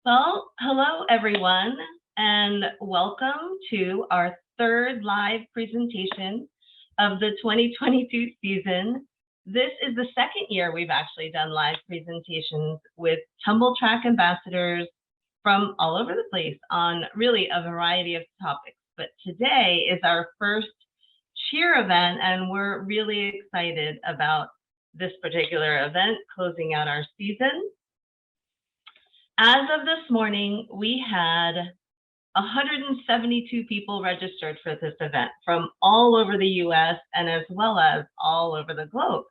Well, hello everyone, and welcome to our third live presentation of the 2022 season. This is the second year we've actually done live presentations with Tumbl Trak ambassadors from all over the place on really a variety of topics. But today is our first cheer event, and we're really excited about this particular event closing out our season. As of this morning, we had 172 people registered for this event from all over the US and as well as all over the globe.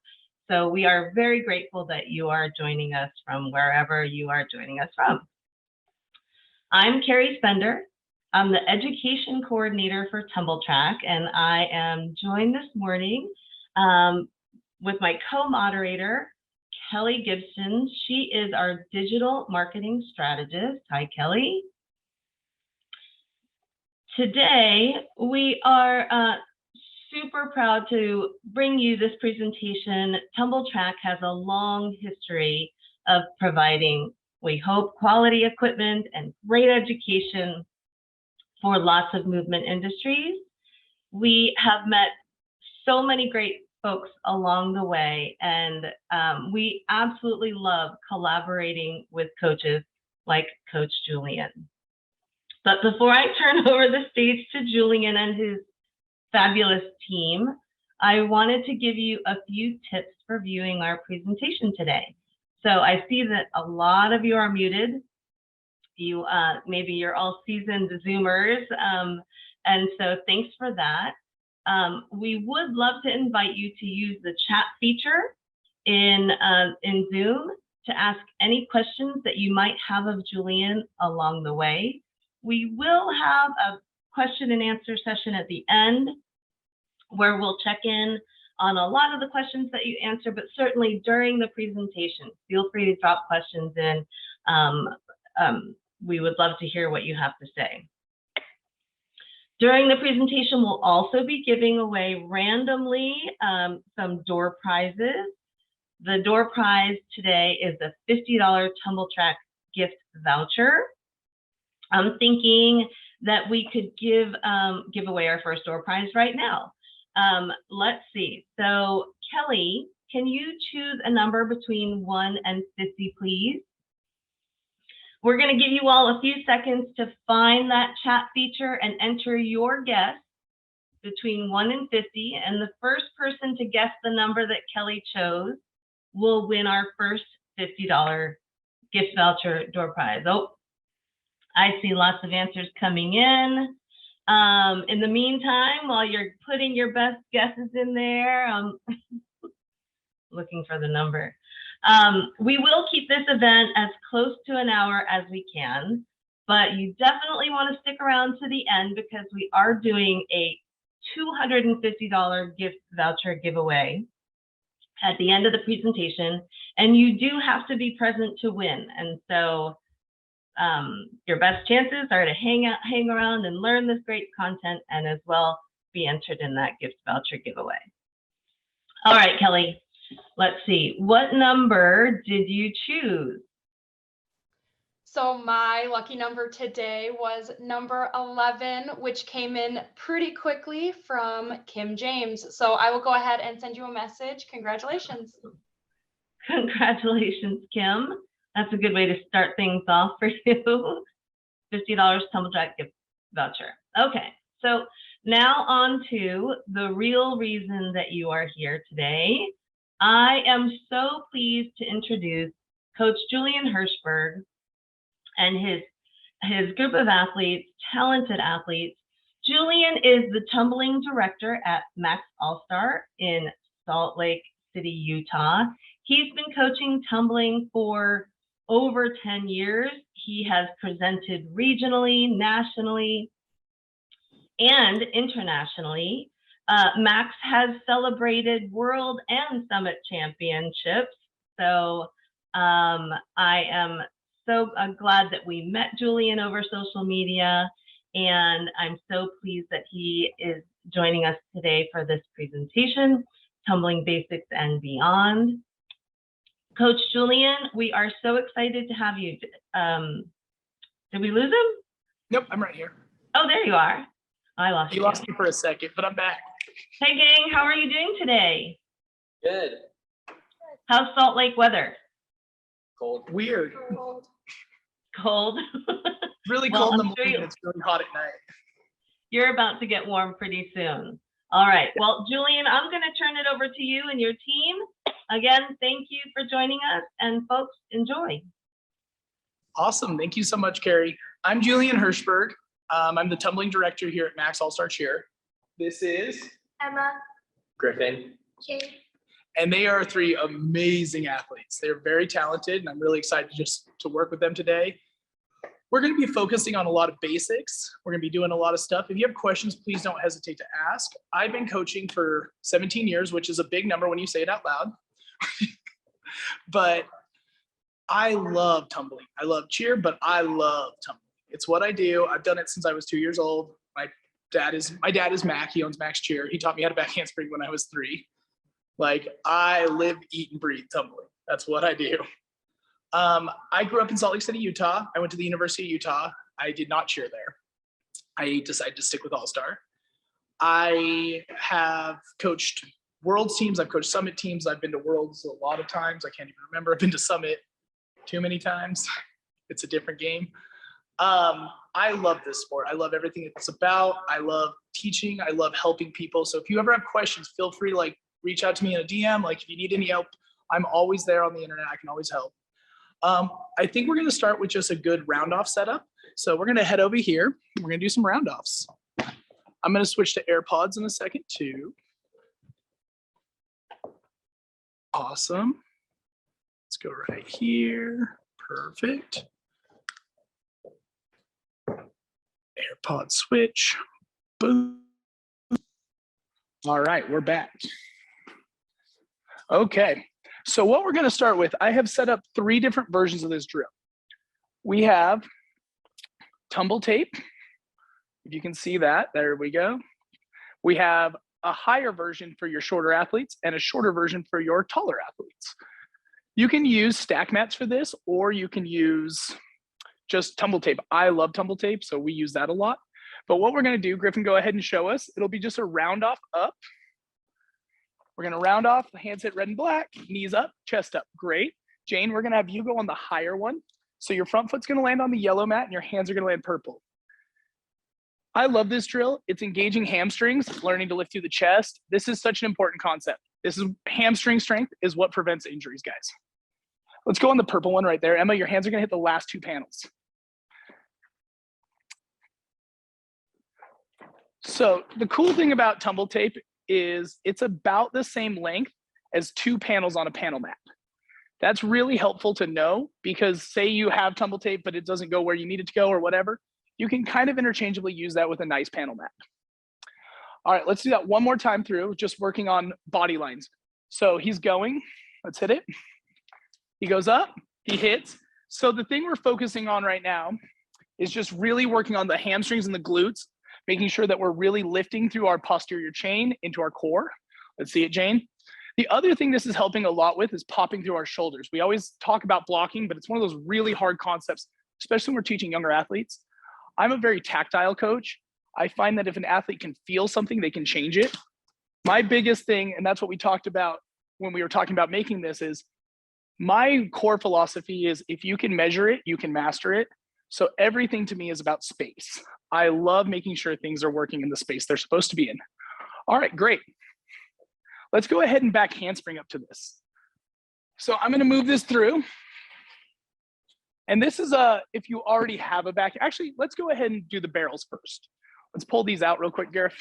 So we are very grateful that you are joining us from wherever you are joining us from. I'm Carrie Spender. I'm the education coordinator for Tumbl Trak, and I am joined this morning with my co-moderator, Kelly Gibson. She is our digital marketing strategist. Hi, Kelly. Today, we are super proud to bring you this presentation. Tumbl Trak has a long history of providing, we hope, quality equipment and great education for lots of movement industries. We have met so many great folks along the way, and we absolutely love collaborating with coaches like Coach Julian. But before I turn over the stage to Julian and his fabulous team, I wanted to give you a few tips for viewing our presentation today. So I see that a lot of you are muted. You maybe you're all seasoned Zoomers, and so thanks for that. We would love to invite you to use the chat feature in Zoom to ask any questions that you might have of Julian along the way. We will have a question and answer session at the end where we'll check in on a lot of the questions that you answer, but certainly during the presentation, feel free to drop questions in. We would love to hear what you have to say. During the presentation, we'll also be giving away randomly some door prizes. The door prize today is a $50 Tumbl Trak gift voucher. I'm thinking that we could give away our first door prize right now. Let's see. So Kelly, can you choose a number between 1 and 50, please? We're going to give you all a few seconds to find that chat feature and enter your guess between 1 and 50. And the first person to guess the number that Kelly chose will win our first $50 gift voucher door prize. Oh, I see lots of answers coming in. In the meantime, while you're putting your best guesses in there, looking for the number. We will keep this event as close to an hour as we can, but you definitely want to stick around to the end because we are doing a $250 gift voucher giveaway at the end of the presentation, and you do have to be present to win. And so your best chances are to hang around and learn this great content and as well be entered in that gift voucher giveaway. All right, Kelly. Let's see, what number did you choose? So my lucky number today was number 11, which came in pretty quickly from Kim James. So I will go ahead and send you a message. Congratulations. Congratulations, Kim. That's a good way to start things off for you. $50 Tumbl Trak gift voucher. Okay, so now on to the real reason that you are here today. I am so pleased to introduce Coach Julian Hirschberg and his group of athletes, talented athletes. Julian is the tumbling director at Max All-Star in Salt Lake City, Utah. He's been coaching tumbling for over 10 years. He has presented regionally, nationally, and internationally. Max has celebrated world and summit championships. So I am so glad that we met Julian over social media, and I'm so pleased that he is joining us today for this presentation, Tumbling Basics and Beyond. Coach Julian, we are so excited to have you Did we lose him? Nope, I'm right here. Oh, there you are. I lost You you. lost me for a second, but I'm back. Hey, gang, how are you doing today? Good. How's Salt Lake weather? Cold. Weird. Cold? Really Well, cold in I'm the sure morning. It's really hot at night. You're about to get warm pretty soon. All right. Well, Julian, I'm going to turn it over to you and your team. Again, thank you for joining us, and folks, enjoy. Awesome. Thank you so much, Carrie. I'm Julian Hirschberg. I'm the tumbling director here at Max All-Star Cheer. This is Emma, Griffin. Jane, and they are three amazing athletes. They're very talented, and I'm really excited to work with them today. We're going to be focusing on a lot of basics. We're going to be doing a lot of stuff. If you have questions, please don't hesitate to ask. I've been coaching for 17 years, which is a big number when you say it out loud. But I love tumbling. I love cheer, but I love tumbling. It's what I do. I've done it since I was 2 years old. My dad is Mac. He owns Max Cheer. He taught me how to back handspring when I was 3. Like, I live, eat, and breathe tumbling. That's what I do. I grew up in Salt Lake City, Utah. I went to the University of Utah. I did not cheer there. I decided to stick with All-Star. I have coached Worlds teams. I've coached Summit teams. I've been to Worlds a lot of times. I can't even remember. I've been to Summit too many times. It's a different game. I love this sport. I love everything it's about. I love teaching. I love helping people. So if you ever have questions, feel free to reach out to me in a DM. If you need any help, I'm always there on the internet. I can always help. I think we're going to start with just a good round off setup. So we're going to head over here. We're going to do some round offs. I'm going to switch to AirPods in a second too. Awesome. Let's go right here. Perfect. AirPod switch. Boom. All right, we're back. Okay, so what we're going to start with, I have set up 3 different versions of this drill. We have tumble tape. If you can see that, there we go. We have a higher version for your shorter athletes and a shorter version for your taller athletes. You can use stack mats for this, or you can use just tumble tape. I love tumble tape, so we use that a lot. But what we're going to do, Griffin, go ahead and show us. It'll be just a round off up. We're going to round off, hands hit red and black, knees up, chest up. Great. Jane, we're going to have you go on the higher one. So your front foot's going to land on the yellow mat and your hands are going to land purple. I love this drill. It's engaging hamstrings, learning to lift through the chest. This is such an important concept. This is hamstring strength is what prevents injuries, guys. Let's go on the purple one right there. Emma, your hands are going to hit the last 2 panels. So the cool thing about tumble tape is it's about the same length as 2 panels on a panel mat. That's really helpful to know, because say you have tumble tape, but it doesn't go where you need it to go or whatever, you can kind of interchangeably use that with a nice panel mat. All right, let's do that one more time through, just working on body lines. So he's going, let's hit it. He goes up, he hits. So the thing we're focusing on right now is just really working on the hamstrings and the glutes, making sure that we're really lifting through our posterior chain into our core. Let's see it, Jane. The other thing this is helping a lot with is popping through our shoulders. We always talk about blocking, but it's one of those really hard concepts, especially when we're teaching younger athletes. I'm a very tactile coach. I find that if an athlete can feel something, they can change it. My biggest thing, and that's what we talked about when we were talking about making this, is my core philosophy is if you can measure it, you can master it. So everything to me is about space. I love making sure things are working in the space they're supposed to be in. All right, great. Let's go ahead and back handspring up to this. So I'm gonna move this through. And this is if you already have a back, actually, let's go ahead and do the barrels first. Let's pull these out real quick, Gareth.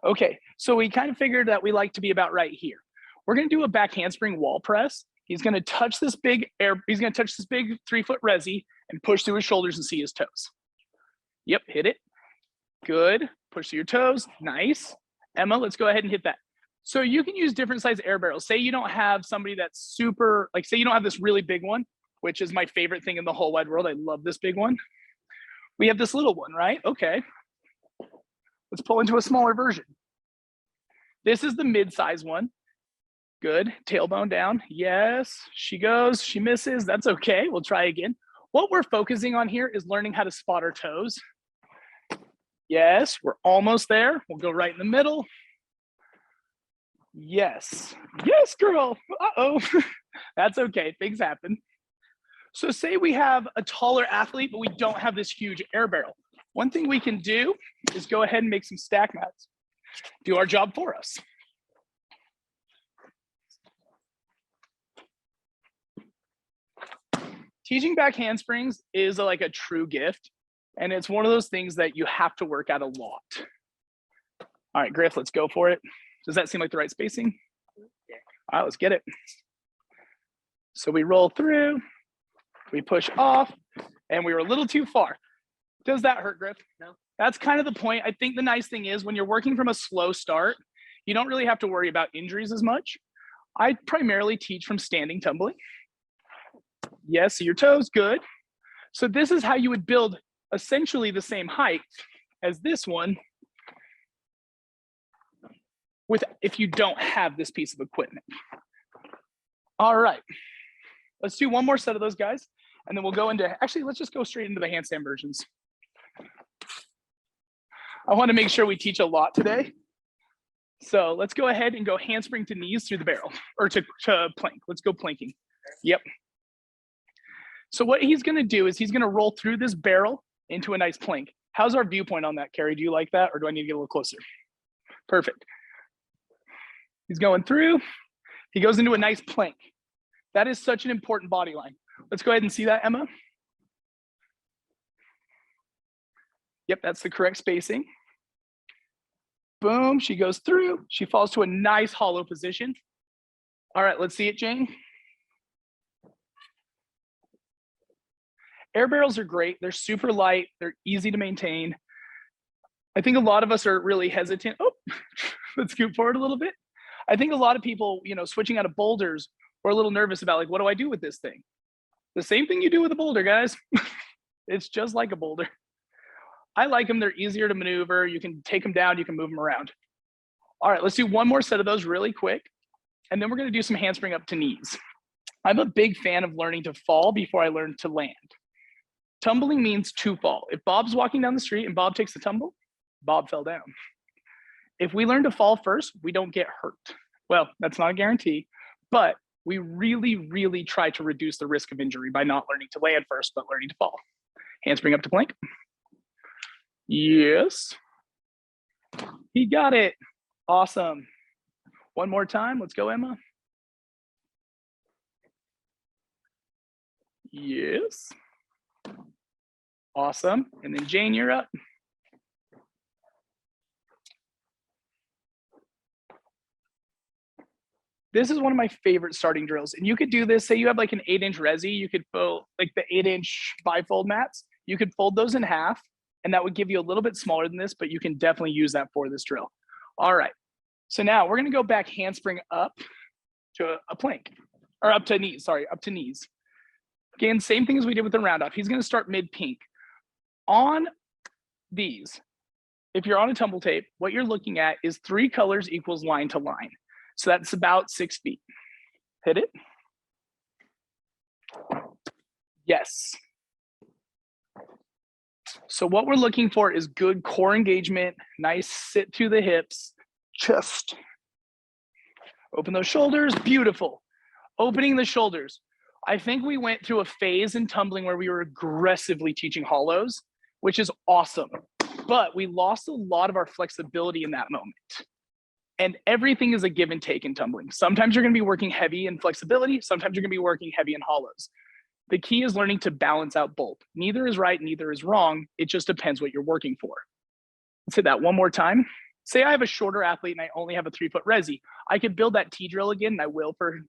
Okay, so we kind of figured that we like to be about right here. We're gonna do a back handspring wall press. He's gonna touch this big 3-foot resi and push through his shoulders and see his toes. Yep, hit it. Good, push through your toes, nice. Emma, let's go ahead and hit that. So you can use different size air barrels. Say you don't have somebody that's super, say you don't have this really big one, which is my favorite thing in the whole wide world. I love this big one. We have this little one, right? Okay. Let's pull into a smaller version. This is the mid-size one. Good. Tailbone down. Yes. She goes. She misses. That's okay. We'll try again. What we're focusing on here is learning how to spot our toes. Yes. We're almost there. We'll go right in the middle. Yes. Yes, girl. Uh-oh. That's okay. Things happen. So say we have a taller athlete, but we don't have this huge air barrel. One thing we can do is go ahead and make some stack mats. Do our job for us. Teaching back handsprings is like a true gift. And it's one of those things that you have to work at a lot. All right, Griff, let's go for it. Does that seem like the right spacing? All right, let's get it. So we roll through, we push off, and we were a little too far. Does that hurt, Griff? No. That's kind of the point. I think the nice thing is when you're working from a slow start, you don't really have to worry about injuries as much. I primarily teach from standing tumbling. Yes, so your toes, good. So this is how you would build essentially the same height as this one if you don't have this piece of equipment. All right, let's do one more set of those guys, and then we'll go into, actually, let's just go straight into the handstand versions. I want to make sure we teach a lot today. So let's go ahead and go handspring to knees through the barrel, or to plank. Let's go planking. Yep. So what he's going to do is he's going to roll through this barrel into a nice plank. How's our viewpoint on that, Carrie? Do you like that, or do I need to get a little closer? Perfect. He's going through. He goes into a nice plank. That is such an important body line. Let's go ahead and see that, Emma. Yep, that's the correct spacing. Boom, she goes through. She falls to a nice hollow position. All right, let's see it, Jane. Air barrels are great. They're super light. They're easy to maintain. I think a lot of us are really hesitant. Oh, let's scoot forward a little bit. I think a lot of people, switching out of boulders are a little nervous about, like, what do I do with this thing? The same thing you do with a boulder, guys. It's just like a boulder. I like them. They're easier to maneuver. You can take them down. You can move them around. All right, let's do one more set of those really quick. And then we're going to do some handspring up to knees. I'm a big fan of learning to fall before I learn to land. Tumbling means to fall. If Bob's walking down the street and Bob takes the tumble, Bob fell down. If we learn to fall first, we don't get hurt. Well, that's not a guarantee, but we really, really try to reduce the risk of injury by not learning to land first, but learning to fall. Handspring up to plank. Yes. He got it. Awesome. One more time. Let's go, Emma. Yes. Awesome. And then Jane, you're up. This is one of my favorite starting drills. And you could do this, say you have like an 8-inch resi, you could fold like the 8-inch bifold mats, you could fold those in half, and that would give you a little bit smaller than this, but you can definitely use that for this drill. All right. So now we're gonna go back handspring up to a plank, or up to knees, sorry, up to knees. Again, same thing as we did with the round off. He's gonna start mid-pink. On these, if you're on a tumble tape, what you're looking at is 3 colors equals line to line. So that's about 6 feet. Hit it. Yes. So what we're looking for is good core engagement, nice sit through the hips, chest. Open those shoulders, beautiful. Opening the shoulders. I think we went through a phase in tumbling where we were aggressively teaching hollows, which is awesome. But we lost a lot of our flexibility in that moment. And everything is a give and take in tumbling. Sometimes you're gonna be working heavy in flexibility, sometimes you're gonna be working heavy in hollows. The key is learning to balance out both. Neither is right, neither is wrong. It just depends what you're working for. Let's hit that one more time. Say I have a shorter athlete and I only have a 3-foot resi. I could build that T drill again, and I will for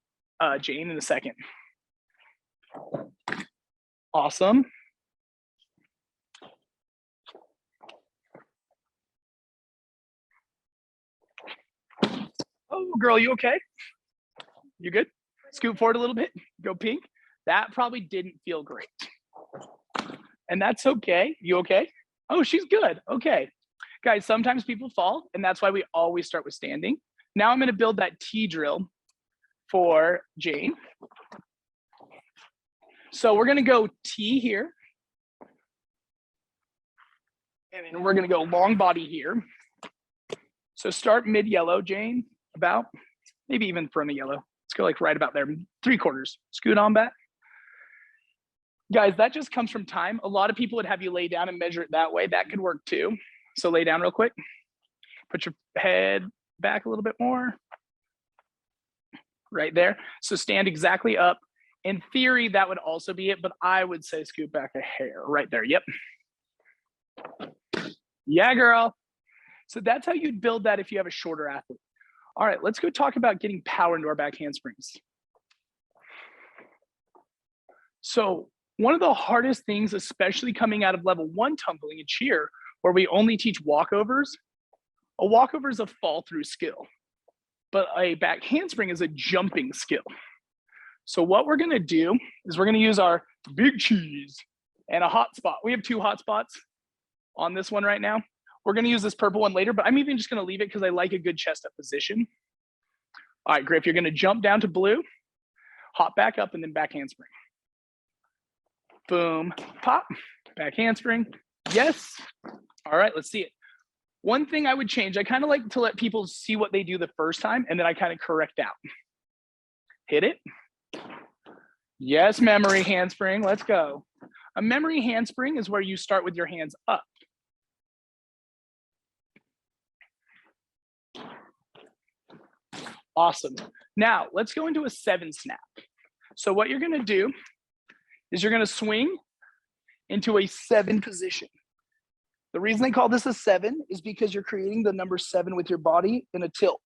Jane in a second. Awesome. Oh, girl, you okay? You good? Scoot forward a little bit, go pink. That probably didn't feel great. And that's okay. You okay? Oh, she's good. Okay. Guys, sometimes people fall, and that's why we always start with standing. Now I'm gonna build that T drill for Jane. So we're gonna go T here. And then we're gonna go long body here. So start mid yellow, Jane, about maybe even front of yellow. Let's go like right about there, 3/4. Scoot on back. Guys, that just comes from time. A lot of people would have you lay down and measure it that way. That could work too. So lay down real quick. Put your head back a little bit more. Right there. So stand exactly up. In theory, that would also be it, but I would say scoot back a hair right there. Yep. Yeah, girl. So that's how you'd build that if you have a shorter athlete. All right, let's go talk about getting power into our back handsprings. So one of the hardest things, especially coming out of level 1 tumbling and cheer, where we only teach walkovers, a walkover is a fall through skill, but a back handspring is a jumping skill. So what we're gonna do is we're gonna use our big cheese and a hot spot. We have 2 hot spots on this one right now. We're gonna use this purple one later, but I'm even just gonna leave it because I like a good chest up position. All right, Griff, you're gonna jump down to blue, hop back up, and then back handspring. Boom, pop, back handspring, yes. All right, let's see it. One thing I would change, I kind of like to let people see what they do the first time, and then I kind of correct out. Hit it. Yes, memory handspring, let's go. A memory handspring is where you start with your hands up. Awesome. Now let's go into a 7 snap. So what you're gonna do is you're gonna swing into a 7 position. The reason they call this a 7 is because you're creating the number 7 with your body in a tilt.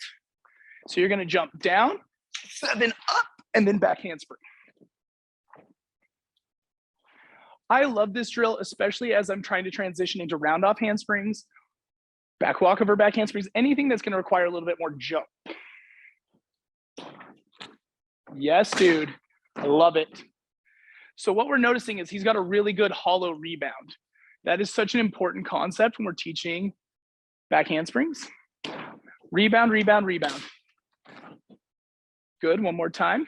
So you're gonna jump down, 7 up, and then back handspring. I love this drill, especially as I'm trying to transition into round off handsprings, back walkover, back handsprings, anything that's gonna require a little bit more jump. Yes, dude, I love it. So what we're noticing is he's got a really good hollow rebound. That is such an important concept when we're teaching back handsprings. Rebound, rebound, rebound. Good, one more time.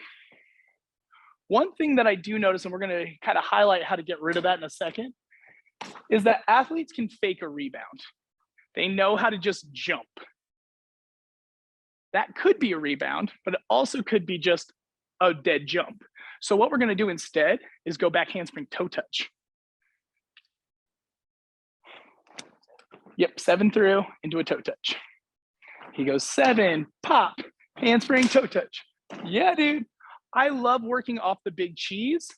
One thing that I do notice, and we're gonna kind of highlight how to get rid of that in a second, is that athletes can fake a rebound. They know how to just jump. That could be a rebound, but it also could be just a dead jump. So what we're gonna do instead is go back handspring toe touch. Yep, 7 through into a toe touch. He goes 7, pop, handspring, toe touch. Yeah, dude. I love working off the big cheese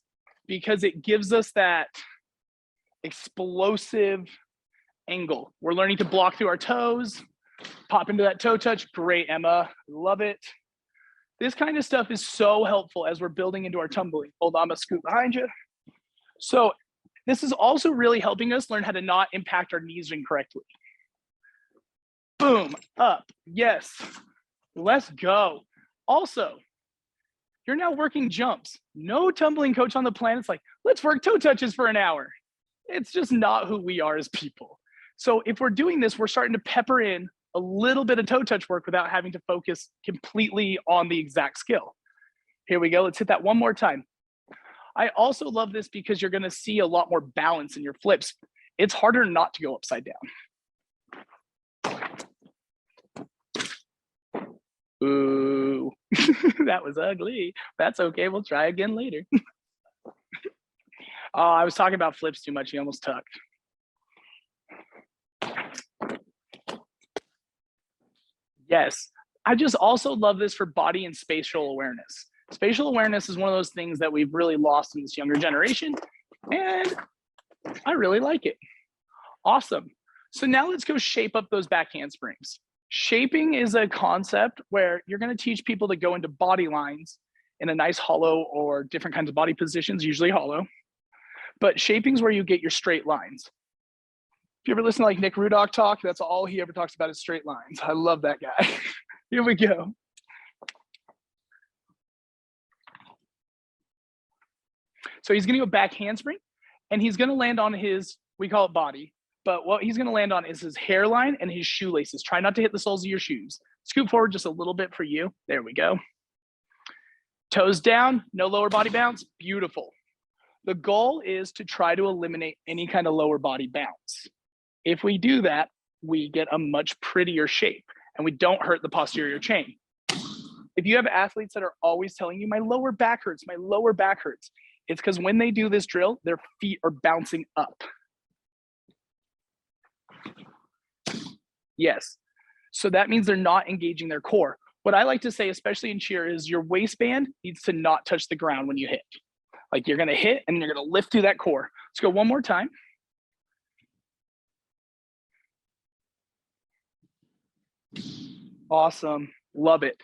because it gives us that explosive angle. We're learning to block through our toes, pop into that toe touch. Great, Emma, love it. This kind of stuff is so helpful as we're building into our tumbling. Hold on, I'm gonna scoot behind you. So this is also really helping us learn how to not impact our knees incorrectly. Boom, up, yes, let's go. Also, you're now working jumps. No tumbling coach on the planet's like, let's work toe touches for an hour. It's just not who we are as people. So if we're doing this, we're starting to pepper in a little bit of toe touch work without having to focus completely on the exact skill. Here we go, let's hit that one more time. I also love this because you're gonna see a lot more balance in your flips. It's harder not to go upside down. Ooh, that was ugly. That's okay, we'll try again later. Oh, I was talking about flips too much, he almost tucked. Yes, I just also love this for body and spatial awareness. Spatial awareness is one of those things that we've really lost in this younger generation, and I really like it. Awesome. So now let's go shape up those back handsprings. Shaping is a concept where you're going to teach people to go into body lines in a nice hollow or different kinds of body positions, usually hollow. But shaping is where you get your straight lines. If you ever listen to like Nick Rudock talk, that's all he ever talks about is straight lines. I love that guy. Here we go. So he's going to go back handspring, and he's going to land on his, we call it body, but what he's going to land on is his hairline and his shoelaces. Try not to hit the soles of your shoes. Scoot forward just a little bit for you. There we go. Toes down, no lower body bounce, beautiful. The goal is to try to eliminate any kind of lower body bounce. If we do that, we get a much prettier shape and we don't hurt the posterior chain. If you have athletes that are always telling you, my lower back hurts, it's because when they do this drill, their feet are bouncing up. Yes. So that means they're not engaging their core. What I like to say, especially in cheer, is your waistband needs to not touch the ground when you hit. Like you're gonna hit and you're gonna lift through that core. Let's go one more time. Awesome, love it.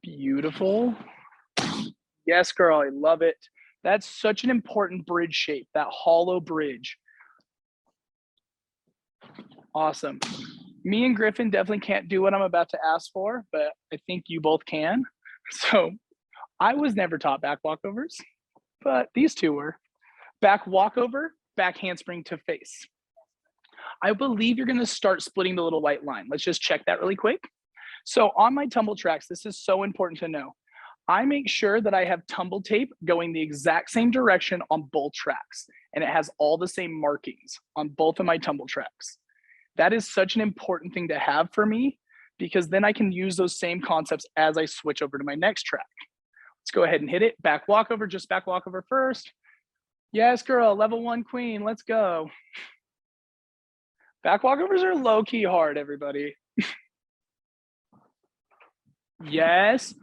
Beautiful. Yes, girl, I love it. That's such an important bridge shape, that hollow bridge. Awesome. Me and Griffin definitely can't do what I'm about to ask for, but I think you both can. So I was never taught back walkovers, but these two were. Back walkover, back handspring to face. I believe you're gonna start splitting the little white line. Let's just check that really quick. So on my Tumbl tracks, this is so important to know. I make sure that I have Tumbl tape going the exact same direction on both tracks, and it has all the same markings on both of my Tumbl tracks. That is such an important thing to have for me because then I can use those same concepts as I switch over to my next track. Let's go ahead and hit it. Back walkover, just back walkover first. Yes, girl, level 1 queen, let's go. Back walkovers are low-key hard, everybody. Yes.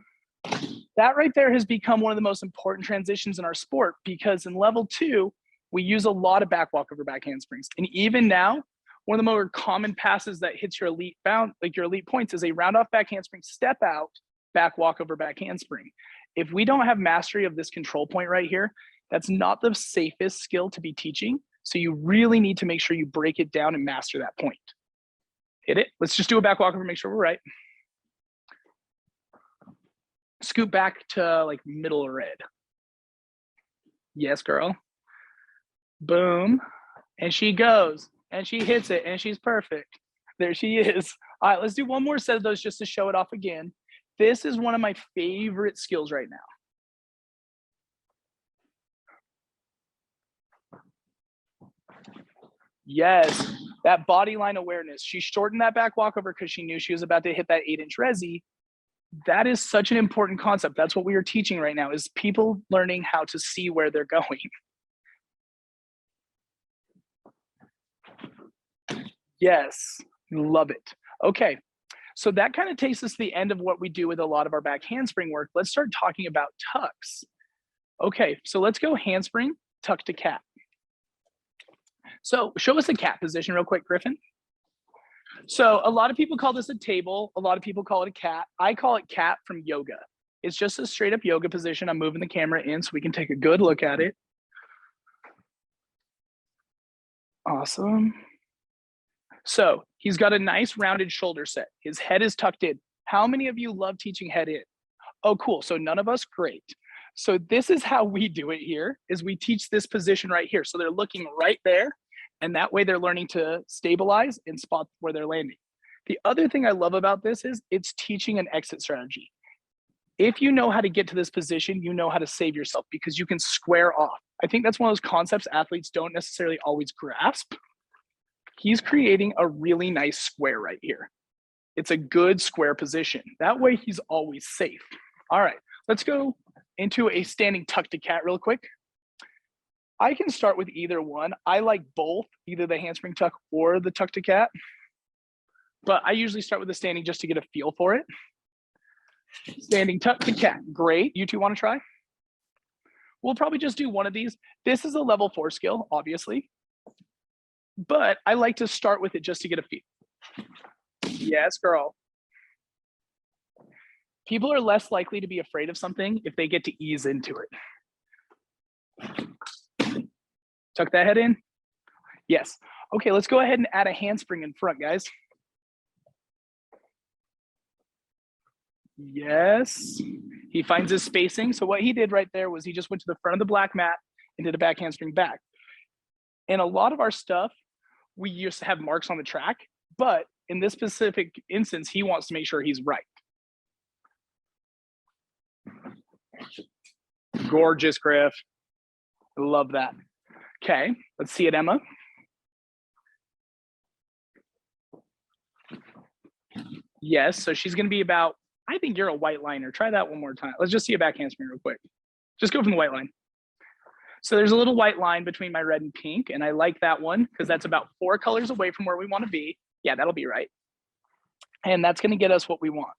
That right there has become one of the most important transitions in our sport because in level 2, we use a lot of back walkover back handsprings. And even now, one of the more common passes that hits your elite bound, like your elite points, is a round off back handspring, step out, back walkover back handspring. If we don't have mastery of this control point right here, that's not the safest skill to be teaching. So you really need to make sure you break it down and master that point. Hit it. Let's just do a back walkover, make sure we're right. Scoot back to like middle red. Yes, girl. Boom. And she goes and she hits it and she's perfect. There she is. All right, let's do one more set of those just to show it off again. This is one of my favorite skills right now. Yes, that body line awareness. She shortened that back walkover because she knew she was about to hit that 8-inch resi. That is such an important concept. That's what we are teaching right now, is people learning how to see where they're going. Yes, love it. Okay, so that kind of takes us to the end of what we do with a lot of our back handspring work. Let's start talking about tucks. Okay, so let's go handspring, tuck to cat. So show us the cat position real quick, Griffin. So a lot of people call this a table. A lot of people call it a cat. I call it cat from yoga. It's just a straight up yoga position. I'm moving the camera in so we can take a good look at it. Awesome. So he's got a nice rounded shoulder set. His head is tucked in. How many of you love teaching head in? Oh, cool. So none of us, great. So this is how we do it here, is we teach this position right here. So they're looking right there. And that way they're learning to stabilize and spot where they're landing. The other thing I love about this is it's teaching an exit strategy. If you know how to get to this position, you know how to save yourself because you can square off. I think that's one of those concepts athletes don't necessarily always grasp. He's creating a really nice square right here. It's a good square position. That way he's always safe. All right, let's go into a standing tuck to cat real quick. I can start with either one. I like both, either the handspring tuck or the tuck to cat. But I usually start with the standing just to get a feel for it. Standing tuck to cat, great. You two wanna try? We'll probably just do one of these. This is a level 4 skill, obviously. But I like to start with it just to get a feel. Yes, girl. People are less likely to be afraid of something if they get to ease into it. Tuck that head in. Yes. Okay, let's go ahead and add a handspring in front, guys. Yes. He finds his spacing. So what he did right there was he just went to the front of the black mat and did a back handspring back. And a lot of our stuff, we used to have marks on the track, but in this specific instance, he wants to make sure he's right. Gorgeous, Griff. I love that. Okay, let's see it, Emma. Yes, so she's gonna be about, I think you're a white liner. Try that one more time. Let's just see a back handspring real quick. Just go from the white line. So there's a little white line between my red and pink, and I like that one because that's about 4 colors away from where we want to be. Yeah, that'll be right. And that's going to get us what we want.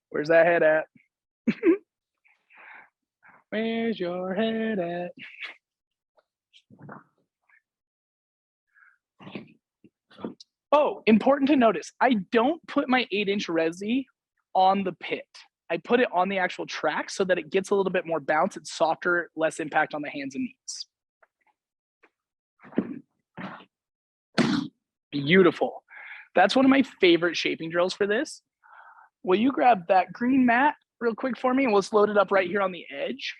Where's that head at? Where's your head at? Oh, important to notice, I don't put my 8-inch resi on the pit. I put it on the actual track so that it gets a little bit more bounce. It's softer, less impact on the hands and knees. Beautiful. That's one of my favorite shaping drills for this. Will you grab that green mat real quick for me, and let's load it up right here on the edge.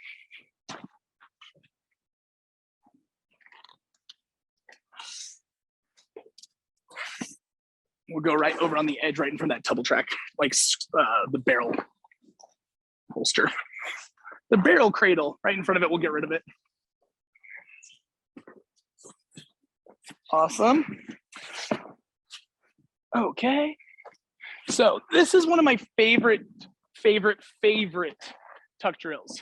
We'll go right over on the edge, right in front of that Tumbl track, like the barrel holster. The barrel cradle right in front of it, we'll get rid of it. Awesome. Okay. So this is one of my favorite tuck drills.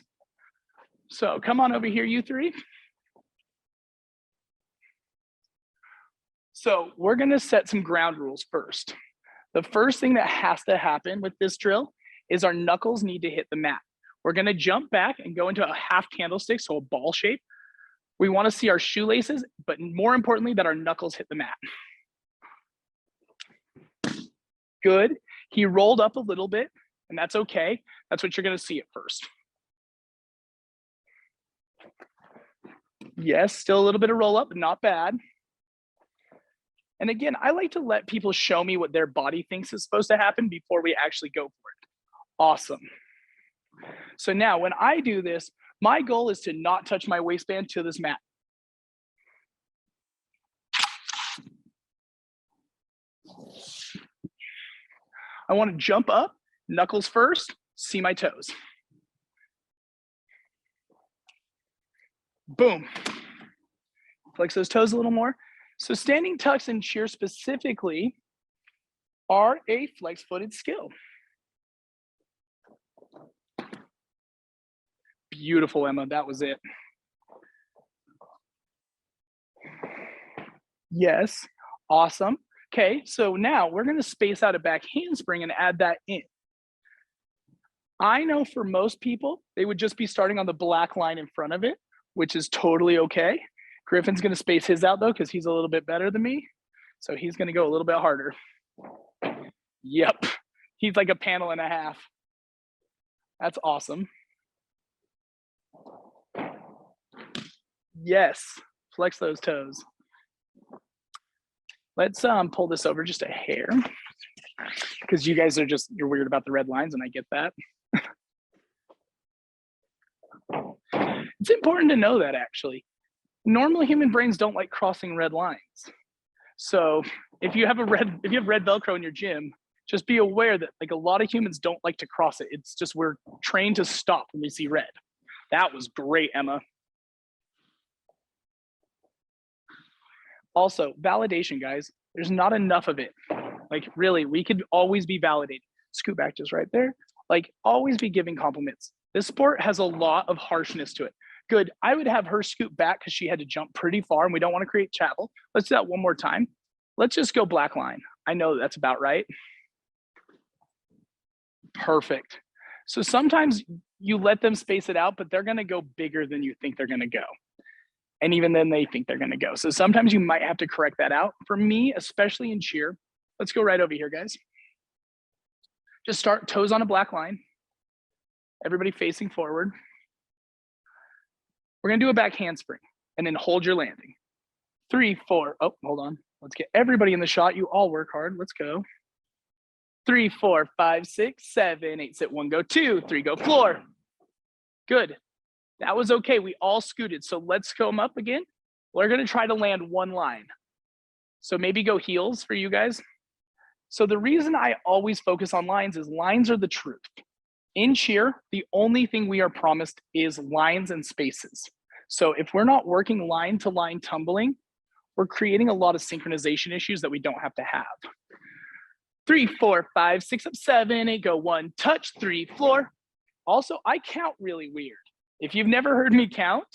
So come on over here, you three. So we're gonna set some ground rules first. The first thing that has to happen with this drill is our knuckles need to hit the mat. We're gonna jump back and go into a half candlestick, so a ball shape. We wanna see our shoelaces, but more importantly, that our knuckles hit the mat. Good. He rolled up a little bit, and that's okay. That's what you're gonna see at first. Yes, still a little bit of roll up, but not bad. And again, I like to let people show me what their body thinks is supposed to happen before we actually go for it. Awesome. So now when I do this, my goal is to not touch my waistband to this mat. I want to jump up, knuckles first, see my toes. Boom. Flex those toes a little more. So standing tucks in cheer specifically are a flex-footed skill. Beautiful, Emma, that was it. Yes, awesome. Okay, so now we're gonna space out a back handspring and add that in. I know for most people, they would just be starting on the black line in front of it, which is totally okay. Griffin's gonna space his out though, because he's a little bit better than me. So he's gonna go a little bit harder. Yep, he's like a panel and a half. That's awesome. Yes, flex those toes. Let's pull this over just a hair, because you guys are you're weird about the red lines, and I get that. It's important to know that actually. Normal human brains don't like crossing red lines. So if you have red Velcro in your gym, just be aware that like a lot of humans don't like to cross it. It's just we're trained to stop when we see red. That was great, Emma. Also, validation, guys. There's not enough of it. Like really, we could always be validated. Scoot back just right there. Like always be giving compliments. This sport has a lot of harshness to it. Good. I would have her scoot back because she had to jump pretty far and we don't want to create travel. Let's do that one more time. Let's just go black line. I know that's about right. Perfect. So sometimes you let them space it out, but they're going to go bigger than you think they're going to go. And even then they think they're going to go. So sometimes you might have to correct that out. For me, especially in cheer, let's go right over here, guys. Just start toes on a black line. Everybody facing forward. We're gonna do a back handspring and then hold your landing. 3, 4, oh, hold on. Let's get everybody in the shot. You all work hard, let's go. 3, 4, 5, 6, 7, 8, sit 1, go 2, 3, go floor. Good, that was okay. We all scooted, so let's come up again. We're gonna try to land one line. So maybe go heels for you guys. So the reason I always focus on lines is lines are the truth. In cheer, the only thing we are promised is lines and spaces. So if we're not working line to line tumbling, we're creating a lot of synchronization issues that we don't have to have. 3, 4, 5, 6, up, 7, 8, go 1, touch, 3, floor. Also, I count really weird. If you've never heard me count,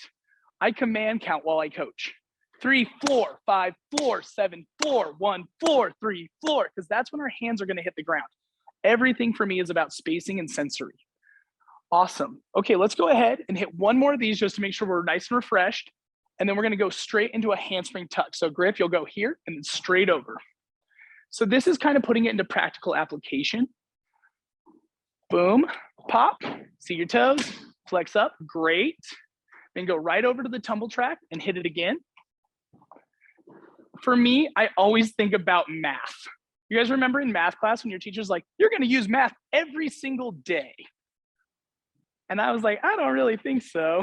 I command count while I coach. 3, 4, 5, floor, 7, floor, 1, floor, 3, floor, because that's when our hands are gonna hit the ground. Everything for me is about spacing and sensory. Awesome. Okay, let's go ahead and hit one more of these just to make sure we're nice and refreshed. And then we're gonna go straight into a handspring tuck. So Griff, you'll go here and then straight over. So this is kind of putting it into practical application. Boom, pop, see your toes, flex up, great. Then go right over to the tumble track and hit it again. For me, I always think about math. You guys remember in math class when your teacher's like, you're gonna use math every single day. And I was like, I don't really think so.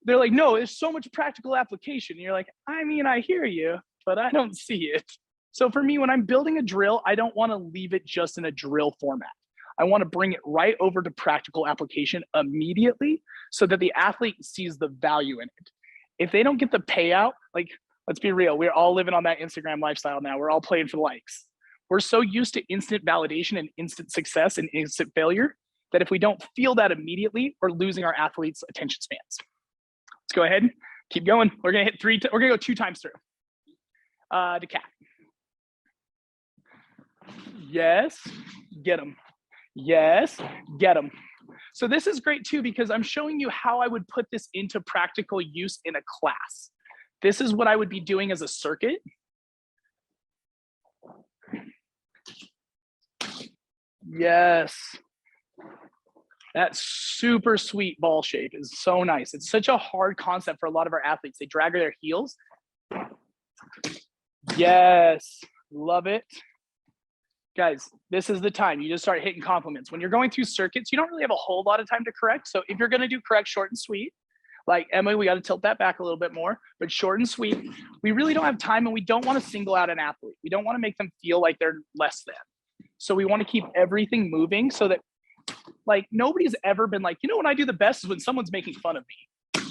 They're like, no, there's so much practical application. And you're like, I mean, I hear you, but I don't see it. So for me, when I'm building a drill, I don't wanna leave it just in a drill format. I wanna bring it right over to practical application immediately so that the athlete sees the value in it. If they don't get the payout, like, let's be real, we're all living on that Instagram lifestyle now. We're all playing for the likes. We're so used to instant validation and instant success and instant failure that if we don't feel that immediately, we're losing our athletes' attention spans. Let's go ahead, keep going. We're gonna hit we're gonna go 2 times through. To cat. Yes, get them. Yes, get them. So this is great too, because I'm showing you how I would put this into practical use in a class. This is what I would be doing as a circuit. Yes. That super sweet ball shape is so nice. It's such a hard concept for a lot of our athletes. They drag their heels. Yes, love it. Guys, this is the time. You just start hitting compliments. When you're going through circuits, you don't really have a whole lot of time to correct. So if you're gonna do correct, short and sweet, like Emily, we gotta tilt that back a little bit more, but short and sweet, we really don't have time and we don't wanna single out an athlete. We don't wanna make them feel like they're less than. So we wanna keep everything moving so that like nobody's ever been like, you know, when I do the best is when someone's making fun of me.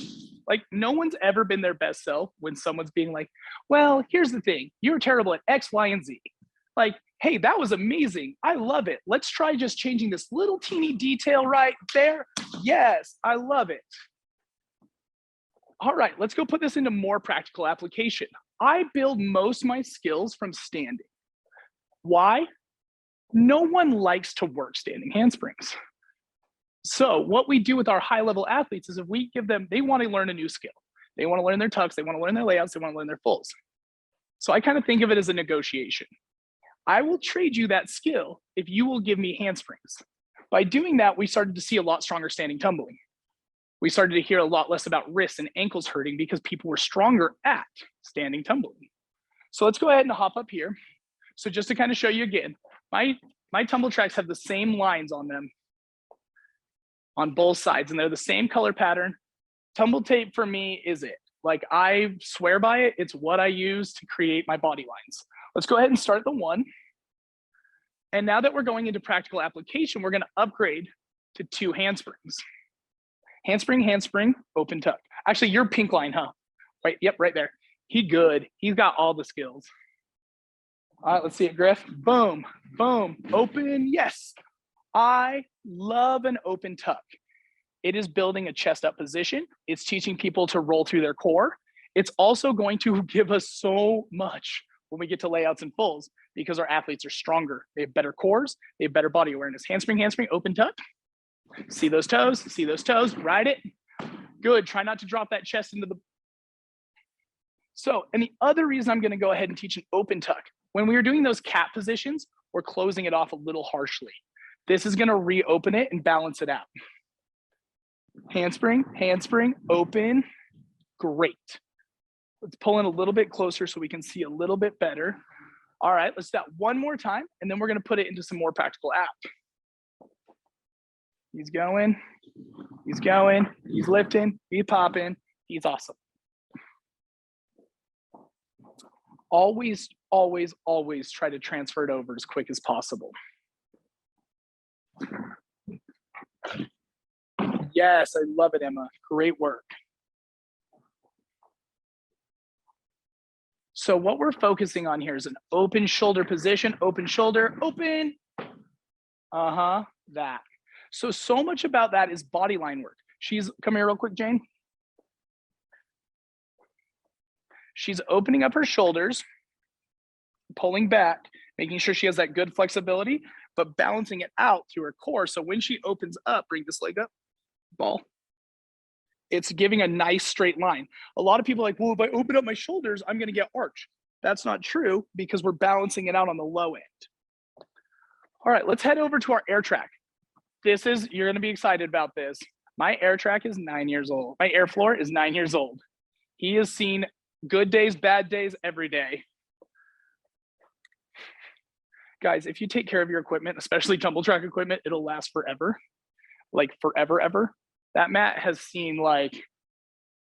Like no one's ever been their best self when someone's being like, well, here's the thing, you're terrible at X, Y, and Z. Like, hey, that was amazing. I love it. Let's try just changing this little teeny detail right there. Yes, I love it. All right, let's go put this into more practical application. I build most of my skills from standing. Why? No one likes to work standing handsprings. So what we do with our high level athletes is if we give them, they want to learn a new skill. They want to learn their tucks, they want to learn their layouts, they want to learn their fulls. So I kind of think of it as a negotiation. I will trade you that skill if you will give me handsprings. By doing that, we started to see a lot stronger standing tumbling. We started to hear a lot less about wrists and ankles hurting because people were stronger at standing tumbling. So let's go ahead and hop up here. So just to kind of show you again, my tumble tracks have the same lines on them on both sides, and they're the same color pattern. Tumble tape for me is it. Like I swear by it, it's what I use to create my body lines. Let's go ahead and start the 1. And now that we're going into practical application, we're gonna upgrade to 2 handsprings. Handspring, handspring, open tuck. Actually, you're pink line, huh? Right, yep, right there. He good, he's got all the skills. All right, let's see it, Griff. Boom, boom, open, yes. I love an open tuck. It is building a chest up position. It's teaching people to roll through their core. It's also going to give us so much when we get to layouts and fulls because our athletes are stronger. They have better cores, they have better body awareness. Handspring, handspring, open tuck. See those toes, ride it. Good, try not to drop that chest into the. So, and the other reason I'm gonna go ahead and teach an open tuck, when we were doing those cat positions, we're closing it off a little harshly. This is gonna reopen it and balance it out. Handspring, handspring, open, great. Let's pull in a little bit closer so we can see a little bit better. All right, let's do that one more time, and then we're gonna put it into some more practical app. He's going, he's lifting, he's popping, he's awesome. Always, always, always try to transfer it over as quick as possible. Yes, I love it, Emma. Great work. So what we're focusing on here is an open shoulder position, open shoulder, open. That. So much about that is body line work. Come here real quick, Jane. She's opening up her shoulders, pulling back, making sure she has that good flexibility, but balancing it out through her core. So when she opens up, bring this leg up, ball. It's giving a nice straight line. A lot of people are like, well, if I open up my shoulders, I'm gonna get arch. That's not true because we're balancing it out on the low end. All right, let's head over to our air track. You're gonna be excited about this. My air track is 9 years old. My air floor is 9 years old. He has seen good days, bad days, every day. Guys, if you take care of your equipment, especially tumble track equipment, it'll last forever. Like forever, ever. That mat has seen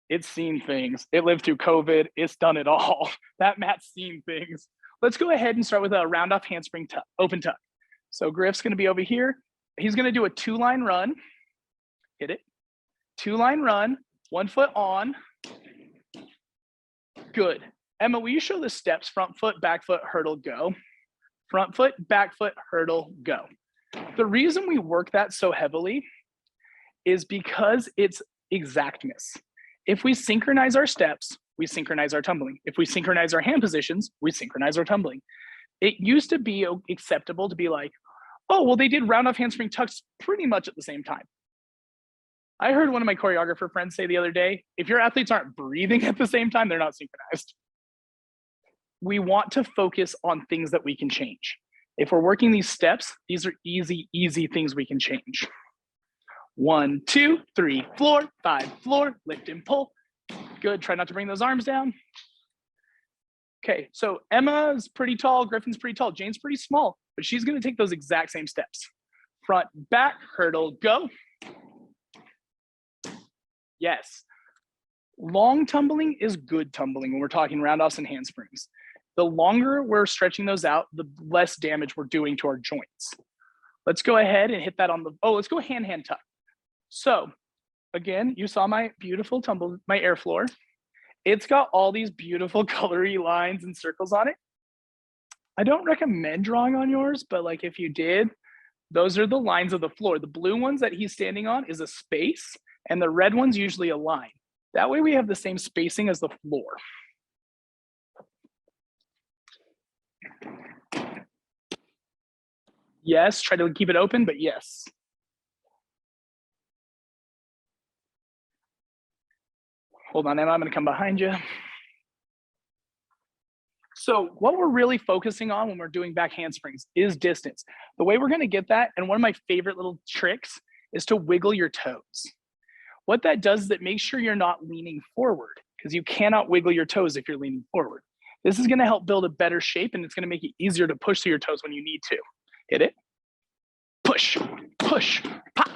it's seen things. It lived through COVID. It's done it all. That mat's seen things. Let's go ahead and start with a round off handspring tuck, open tuck. So Griff's gonna be over here. He's gonna do a 2-line run. Hit it. 2-line run, 1 foot on. Good. Emma, will you show the steps? Front foot, back foot, hurdle, go. Front foot, back foot, hurdle, go. The reason we work that so heavily is because it's exactness. If we synchronize our steps, we synchronize our tumbling. If we synchronize our hand positions, we synchronize our tumbling. It used to be acceptable to be like, oh, well, they did round off handspring tucks pretty much at the same time. I heard one of my choreographer friends say the other day, if your athletes aren't breathing at the same time, they're not synchronized. We want to focus on things that we can change. If we're working these steps, these are easy, easy things we can change. 1, 2, 3, floor, 5, floor, lift and pull. Good, try not to bring those arms down. Okay, so Emma's pretty tall, Griffin's pretty tall, Jane's pretty small, but she's gonna take those exact same steps. Front, back, hurdle, go. Yes. Long tumbling is good tumbling when we're talking roundoffs and handsprings. The longer we're stretching those out, the less damage we're doing to our joints. Let's go ahead and hit that on the, let's go hand tuck. So again, you saw my beautiful my air floor. It's got all these beautiful colory lines and circles on it. I don't recommend drawing on yours, but like if you did, those are the lines of the floor. The blue ones that he's standing on is a space, and the red one's usually a line. That way we have the same spacing as the floor. Yes, try to keep it open, but yes. Hold on, Emma, I'm gonna come behind you. So what we're really focusing on when we're doing back handsprings is distance. The way we're gonna get that, and one of my favorite little tricks, is to wiggle your toes. What that does is it makes sure you're not leaning forward, because you cannot wiggle your toes if you're leaning forward. This is gonna help build a better shape, and it's gonna make it easier to push through your toes when you need to. Hit it. Push, push, pop.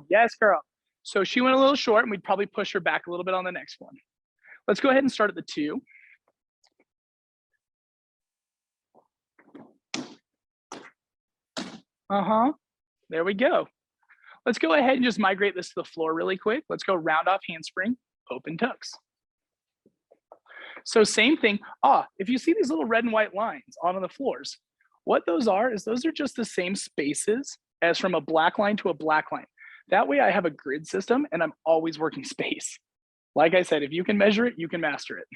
Yes, girl. So she went a little short, and we'd probably push her back a little bit on the next one. Let's go ahead and start at the 2. There we go. Let's go ahead and just migrate this to the floor really quick. Let's go round off handspring, open tucks. So same thing. If you see these little red and white lines on the floors, what those are is those are just the same spaces as from a black line to a black line. That way I have a grid system and I'm always working space. Like I said, if you can measure it, you can master it.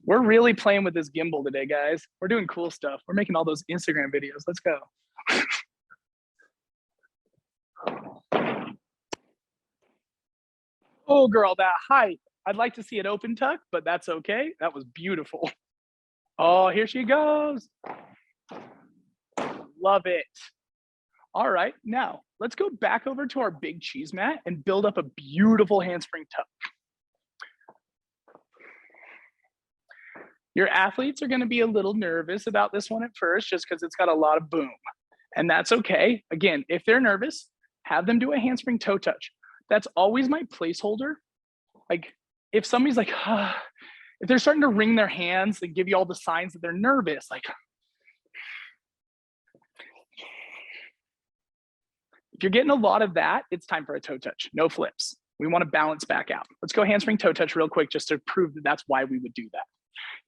We're really playing with this gimbal today, guys. We're doing cool stuff. We're making all those Instagram videos. Let's go. Oh, girl, that height. I'd like to see it open tuck, but that's okay. That was beautiful. Oh, here she goes. Love it. All right, now let's go back over to our big cheese mat and build up a beautiful handspring tuck. Your athletes are going to be a little nervous about this one at first, just because it's got a lot of boom, and that's okay. Again, if they're nervous, have them do a handspring toe touch. That's always my placeholder. Like if somebody's like, if they're starting to wring their hands and give you all the signs that they're nervous, like if you're getting a lot of that, it's time for a toe touch, no flips. We want to balance back out. Let's go handspring toe touch real quick just to prove that that's why we would do that.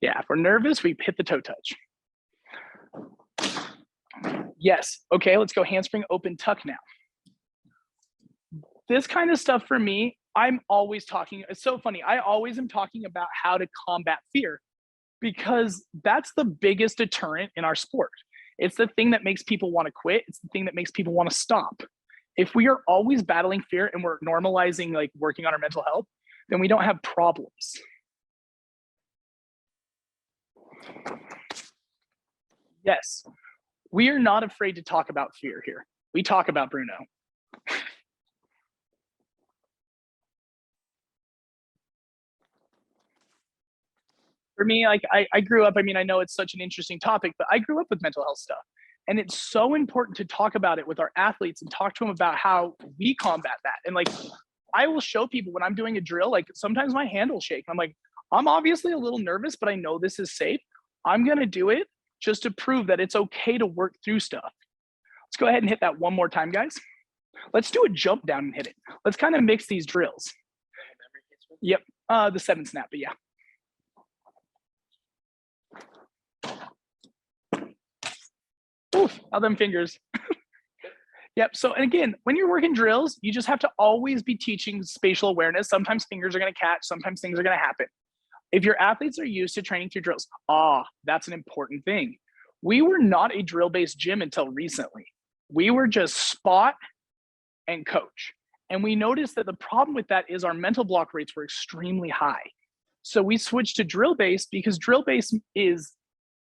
Yeah, if we're nervous, we hit the toe touch. Yes, okay, let's go handspring open tuck now. This kind of stuff for me, I'm always talking, it's so funny. I always am talking about how to combat fear because that's the biggest deterrent in our sport. It's the thing that makes people want to quit. It's the thing that makes people want to stop. If we are always battling fear and we're normalizing like working on our mental health, then we don't have problems. Yes, we are not afraid to talk about fear here. We talk about Bruno. For me, like I grew up, I mean, I know it's such an interesting topic, but I grew up with mental health stuff. And it's so important to talk about it with our athletes and talk to them about how we combat that. And like, I will show people when I'm doing a drill, like sometimes my hand will shake. I'm like, I'm obviously a little nervous, but I know this is safe. I'm gonna do it just to prove that it's okay to work through stuff. Let's go ahead and hit that one more time, guys. Let's do a jump down and hit it. Let's kind of mix these drills. Yep, the 7 snap, but yeah. Oof, how them fingers. Yep, so and again, when you're working drills, you just have to always be teaching spatial awareness. Sometimes fingers are gonna catch, sometimes things are gonna happen. If your athletes are used to training through drills, that's an important thing. We were not a drill-based gym until recently. We were just spot and coach. And we noticed that the problem with that is our mental block rates were extremely high. So we switched to drill-based because drill-based is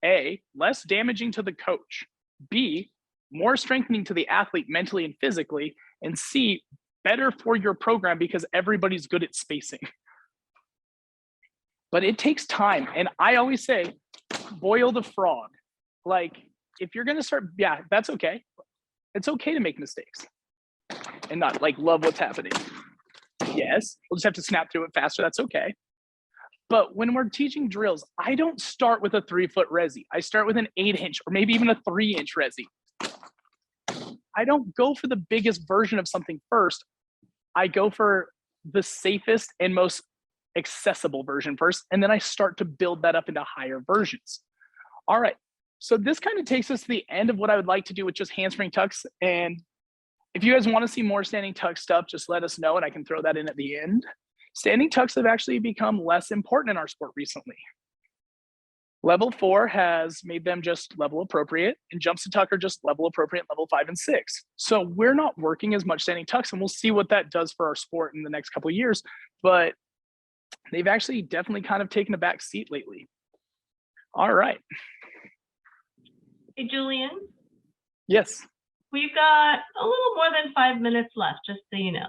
A, less damaging to the coach, B, more strengthening to the athlete mentally and physically, and C, better for your program because everybody's good at spacing. But it takes time. And I always say, boil the frog. Like, if you're gonna start, yeah, that's okay. It's okay to make mistakes and not like love what's happening. Yes, we'll just have to snap through it faster, that's okay. But when we're teaching drills, I don't start with a 3-foot resi. I start with an 8-inch or maybe even a 3-inch resi. I don't go for the biggest version of something first. I go for the safest and most accessible version first, and then I start to build that up into higher versions. All right, so this kind of takes us to the end of what I would like to do with just handspring tucks. And if you guys want to see more standing tuck stuff, just let us know and I can throw that in at the end. Standing tucks have actually become less important in our sport recently. Level 4 has made them just level appropriate, and jumps to tuck are just level appropriate level 5 and 6. So we're not working as much standing tucks, and we'll see what that does for our sport in the next couple of years. But they've actually definitely kind of taken a back seat lately. All right. Hey, Julian, Yes. we've got a little more than 5 minutes left, just so you know.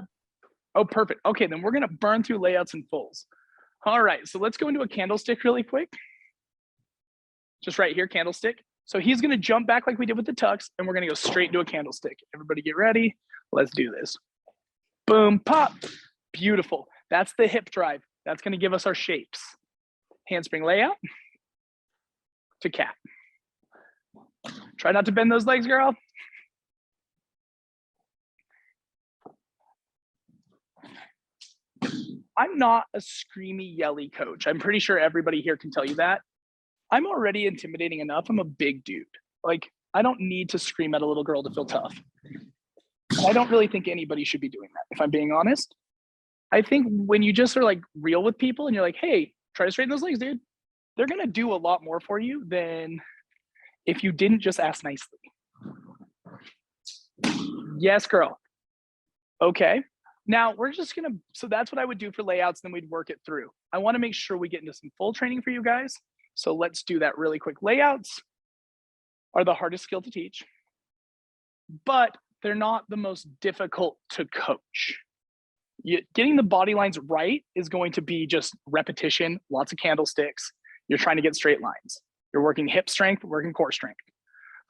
Oh, perfect. Okay, then we're gonna burn through layouts and fulls. All right, so let's go into a candlestick really quick. Just right here, candlestick. So he's gonna jump back like we did with the tucks, and we're gonna go straight into a candlestick. Everybody get ready. Let's do this. Boom, pop. Beautiful. That's the hip drive. That's gonna give us our shapes. Handspring layout to cat. Try not to bend those legs, girl. I'm not a screamy, yelly coach. I'm pretty sure everybody here can tell you that. I'm already intimidating enough. I'm a big dude. Like, I don't need to scream at a little girl to feel tough. I don't really think anybody should be doing that, if I'm being honest. I think when you just are like real with people and you're like, hey, try to straighten those legs, dude, they're gonna do a lot more for you than if you didn't just ask nicely. Yes, girl. Okay. Now we're just gonna, so that's what I would do for layouts, then we'd work it through. I wanna make sure we get into some full training for you guys. So let's do that really quick. Layouts are the hardest skill to teach, but they're not the most difficult to coach. Getting the body lines right is going to be just repetition, lots of candlesticks. You're trying to get straight lines. You're working hip strength, working core strength.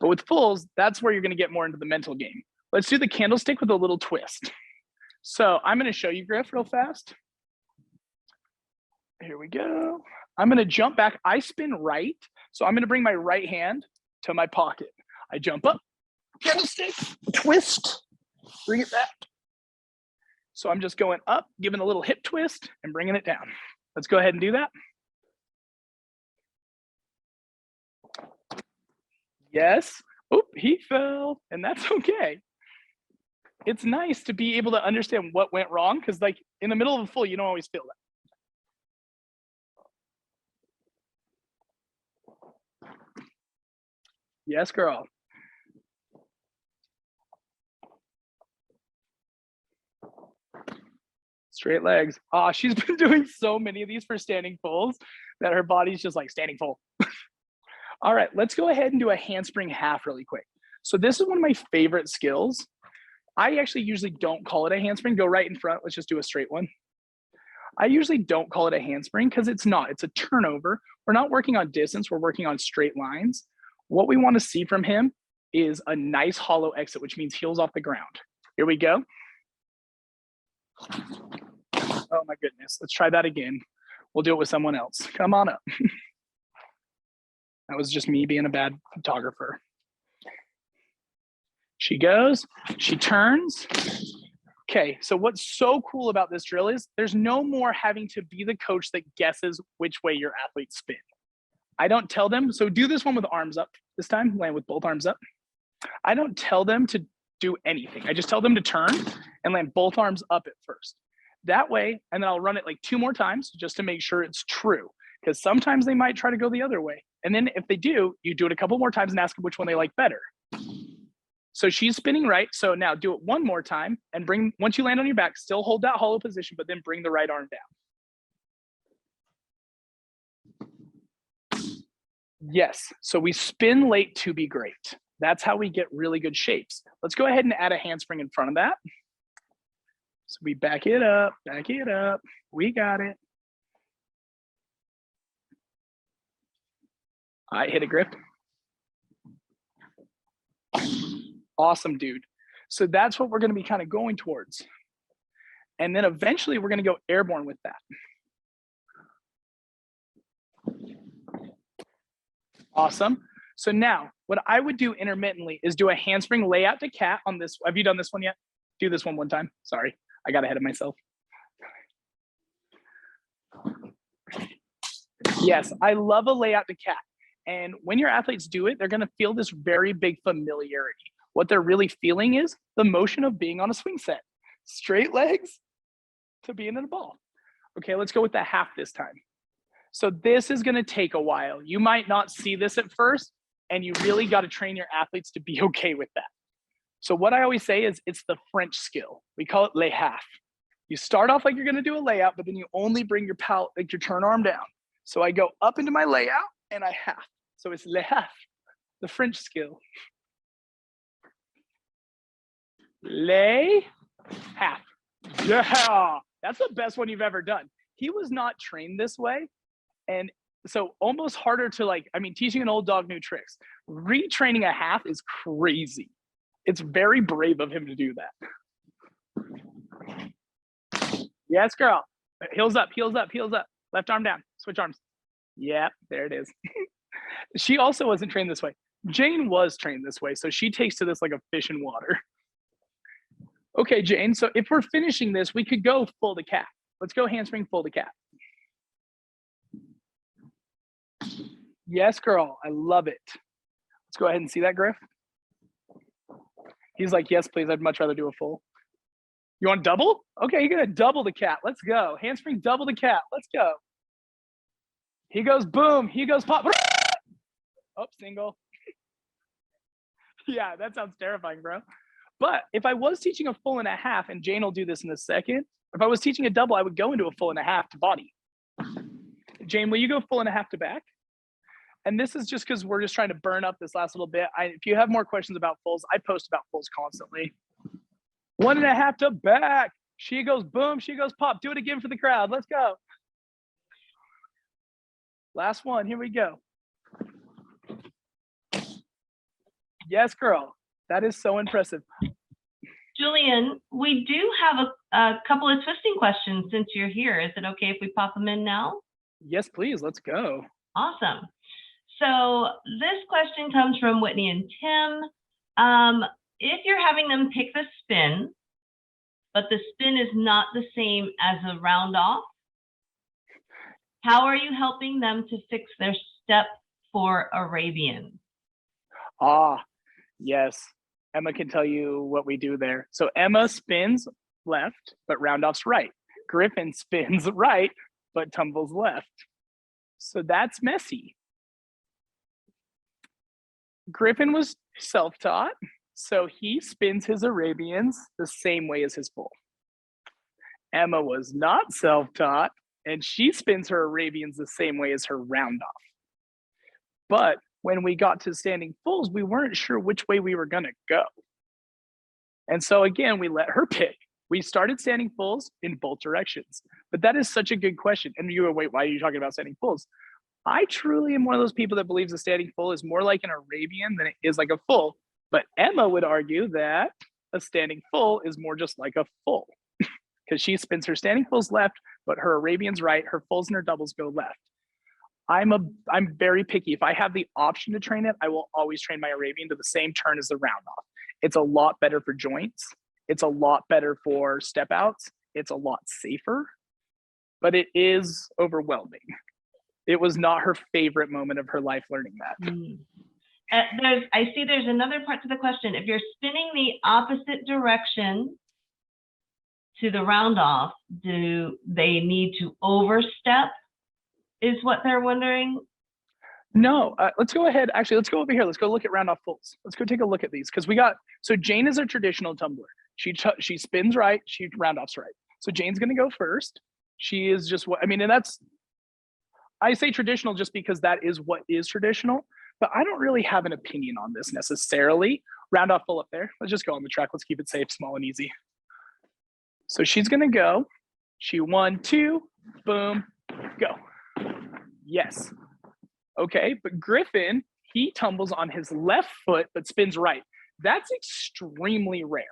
But with fulls, that's where you're gonna get more into the mental game. Let's do the candlestick with a little twist. So I'm going to show you, Griff, real fast. Here we go. I'm going to jump back. I spin right. So I'm going to bring my right hand to my pocket. I jump up, get a stick, twist, bring it back. So I'm just going up, giving a little hip twist and bringing it down. Let's go ahead and do that. Yes. Oop, he fell, and that's okay. It's nice to be able to understand what went wrong, because like in the middle of a full, you don't always feel that. Yes, girl. Straight legs. Ah, she's been doing so many of these for standing fulls that her body's just like standing full. All right, let's go ahead and do a handspring half really quick. So this is one of my favorite skills. I actually usually don't call it a handspring. Go right in front. Let's just do a straight one. I usually don't call it a handspring because it's not. It's a turnover. We're not working on distance. We're working on straight lines. What we want to see from him is a nice hollow exit, which means heels off the ground. Here we go. Oh my goodness. Let's try that again. We'll do it with someone else. Come on up. That was just me being a bad photographer. She goes, she turns. Okay, so what's so cool about this drill is there's no more having to be the coach that guesses which way your athletes spin. I don't tell them, so do this one with arms up this time, land with both arms up. I don't tell them to do anything. I just tell them to turn and land both arms up at first. That way, and then I'll run it like 2 more times just to make sure it's true, because sometimes they might try to go the other way. And then if they do, you do it a couple more times and ask them which one they like better. So she's spinning right. So now do it 1 more time and bring, once you land on your back, still hold that hollow position, but then bring the right arm down. Yes, so we spin late to be great. That's how we get really good shapes. Let's go ahead and add a handspring in front of that. So we back it up, we got it. All right, hit a grip. Awesome, dude. So that's what we're gonna be kind of going towards. And then eventually we're gonna go airborne with that. Awesome. So now what I would do intermittently is do a handspring layout to cat on this. Have you done this one yet? Do this one time. Sorry, I got ahead of myself. Yes, I love a layout to cat. And when your athletes do it, they're gonna feel this very big familiarity. What they're really feeling is the motion of being on a swing set. Straight legs to being in a ball. Okay, let's go with the half this time. So this is gonna take a while. You might not see this at first, and you really gotta train your athletes to be okay with that. So what I always say is it's the French skill. We call it lay half. You start off like you're gonna do a layout, but then you only bring your like your turn arm down. So I go up into my layout and I half. So it's le half, the French skill. Lay half. Yeah, that's the best one you've ever done. He was not trained this way. And so almost harder to like, I mean, teaching an old dog new tricks. Retraining a half is crazy. It's very brave of him to do that. Yes, girl. Heels up, heels up, heels up. Left arm down, switch arms. Yep, there it is. She also wasn't trained this way. Jane was trained this way, so she takes to this like a fish in water. Okay, Jane, so if we're finishing this, we could go full to cat. Let's go handspring full to cat. Yes, girl, I love it. Let's go ahead and see that, Griff. He's like, yes, please, I'd much rather do a full. You want double? Okay, you're gonna double the cat. Let's go. Handspring double the cat. Let's go. He goes boom, he goes pop. Oh, single. Yeah, that sounds terrifying, bro. But if I was teaching a full and a half, and Jane will do this in a second, if I was teaching a double, I would go into a full and a half to body. Jane, will you go full and a half to back? And this is just because we're just trying to burn up this last little bit. If you have more questions about fulls, I post about fulls constantly. 1.5 to back. She goes boom, she goes pop. Do it again for the crowd. Let's go. Last one, here we go. Yes, girl. That is so impressive. Julian, we do have a couple of twisting questions since you're here. Is it okay if we pop them in now? Yes, please. Let's go. Awesome. So this question comes from Whitney and Tim. If you're having them pick the spin, but the spin is not the same as a round off, how are you helping them to fix their step for Arabian? Ah, yes. Emma can tell you what we do there. So Emma spins left, but round off's right. Griffin spins right, but tumbles left. So that's messy. Griffin was self-taught, so he spins his Arabians the same way as his full. Emma was not self-taught, and she spins her Arabians the same way as her round off. But when we got to standing fulls, we weren't sure which way we were gonna go. And so again, we let her pick. We started standing fulls in both directions. But that is such a good question. And you were, wait, why are you talking about standing fulls? I truly am one of those people that believes a standing full is more like an Arabian than it is like a full. But Emma would argue that a standing full is more just like a full because she spins her standing fulls left, but her Arabian's right, her fulls and her doubles go left. I'm very picky. If I have the option to train it, I will always train my Arabian to the same turn as the round off. It's a lot better for joints. It's a lot better for step outs. It's a lot safer, but it is overwhelming. It was not her favorite moment of her life learning that. I see there's another part to the question. If you're spinning the opposite direction to the round off, do they need to overstep? Is what they're wondering? No, let's go ahead. Actually, let's go over here. Let's go look at round off fulls. Let's go take a look at these because we got, so Jane is a traditional tumbler. She spins right, she round offs right. So Jane's gonna go first. She is just what, I mean, and that's, I say traditional just because that is what is traditional, but I don't really have an opinion on this necessarily. Round off full up there. Let's just go on the track. Let's keep it safe, small and easy. So she's gonna go. She 1, 2, boom, go. Yes. Okay, but Griffin, he tumbles on his left foot, but spins right. That's extremely rare.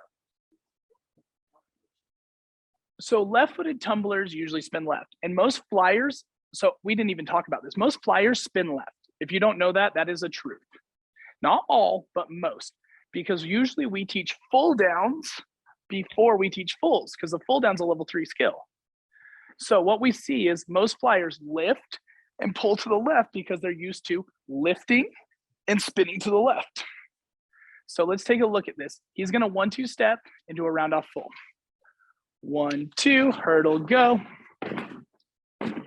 So left-footed tumblers usually spin left, and most flyers, so we didn't even talk about this, most flyers spin left. If you don't know that, that is a truth. Not all, but most, because usually we teach full downs before we teach fulls, because the full down's a level 3 skill. So what we see is most flyers lift and pull to the left because they're used to lifting and spinning to the left. So let's take a look at this. He's gonna 1-2 step into a round off full. 1, 2, hurdle, go.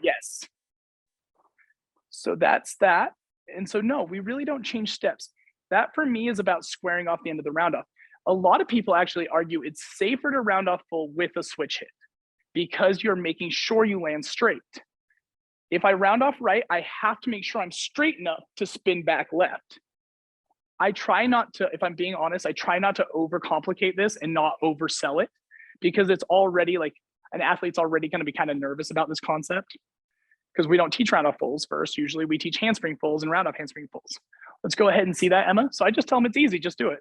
Yes. So that's that. And so no, we really don't change steps. That for me is about squaring off the end of the round off. A lot of people actually argue it's safer to round off full with a switch hit because you're making sure you land straight. If I round off right, I have to make sure I'm straight enough to spin back left. I try not to, if I'm being honest, I try not to overcomplicate this and not oversell it because it's already like an athlete's already going to be kind of nervous about this concept because we don't teach round off fulls first. Usually we teach handspring fulls and round off handspring fulls. Let's go ahead and see that, Emma. So I just tell them it's easy, just do it.